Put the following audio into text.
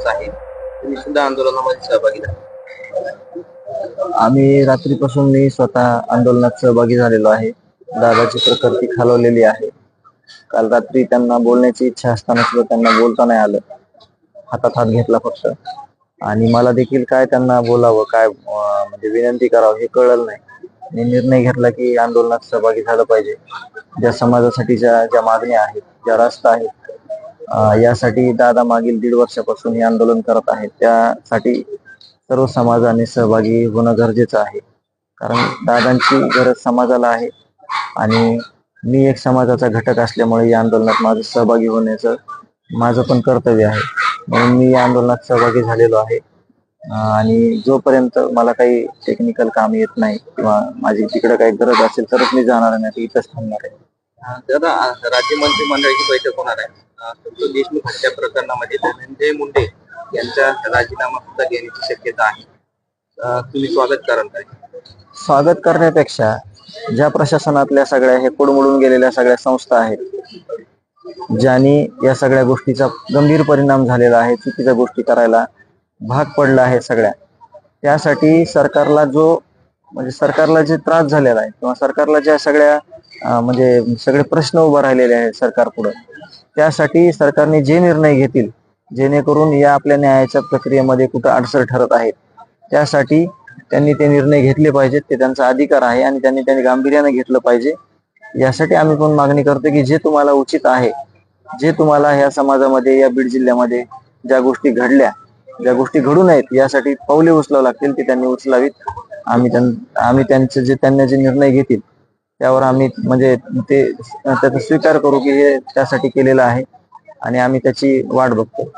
दिवस आहे, तुम्ही सुद्धा आंदोलनामध्ये सहभागी झाला. आम्ही रात्रीपासून मी स्वतः आंदोलनात सहभागी झालेलो आहे. दादाची प्रकृती खालावलेली आहे. काल रात्री त्यांना बोलण्याची इच्छा असताना सुद्धा त्यांना बोलता नाही आलं. हातात हात घेतला फक्त. आणि मला देखील काय त्यांना बोलावं, काय म्हणजे विनंती करावं हे कळलं नाही. मी निर्णय घेतला की आंदोलनात सहभागी झालं पाहिजे. ज्या समाजासाठी ज्या मागण्या आहेत, ज्या रस्ता आहेत, यासाठी दादा मागील 1.5 वर्षापासून हे आंदोलन करत आहेत. त्यासाठी सर्व समाजाने सहभागी होणं गरजेचं आहे. कारण दादांची गरज समाजाला आहे आणि मी एक समाजाचा घटक असल्यामुळे या आंदोलनात माझं सहभागी होण्याचं माझं पण कर्तव्य आहे. म्हणून मी या आंदोलनात सहभागी झालेलो आहे. आणि जोपर्यंत मला काही टेक्निकल काम येत नाही किंवा माझी तिकडे काही गरज असेल तरच मी जाणार नाही, इथंच थांबणार आहे. दादा, राज्य मंत्रिमंडळाची बैठक होणार आहे. संतोष देशमुख हत्या प्रकरणामध्ये धनंजय मुंडे यांचा राजीनामा सुद्धा घेण्याची शक्यता आहे. तुम्ही स्वागत कराल काय? स्वागत करण्यापेक्षा ज्या प्रशासनातल्या सगळ्या हे कुडमुडून गेलेल्या सगळ्या संस्था आहेत, ज्यांनी या सगळ्या गोष्टीचा गंभीर परिणाम झालेला आहे, चुकीच्या गोष्टी करायला भाग पडला आहे सगळ्या, त्यासाठी सरकारला जे त्रास झालेला आहे किंवा सरकारला ज्या सगळ्या म्हणजे सगळे प्रश्न उभे राहिलेले आहेत सरकार पुढे, त्यासाठी सरकारने जे निर्णय घेतील जेणेकरून या आपल्या न्यायाच्या प्रक्रियेमध्ये कुठं अडसर ठरत आहेत, त्यासाठी त्यांनी ते निर्णय घेतले पाहिजेत. ते त्यांचा अधिकार आहे आणि त्यांनी गांभीर्याने घेतलं पाहिजे. यासाठी आम्ही पण मागणी करतो की जे तुम्हाला उचित आहे, जे तुम्हाला ह्या समाजामध्ये, या बीड जिल्ह्यामध्ये ज्या गोष्टी घडल्या, ज्या गोष्टी घडू नयेत यासाठी पावले उचलावं लागतील ते त्यांनी उचलावीत. आम्ही त्यांनी जे निर्णय घेतील त्यावर आम्ही म्हणजे त्याचा स्वीकार करू की हे त्यासाठी केलेलं आहे आणि आम्ही त्याची वाट बघतो.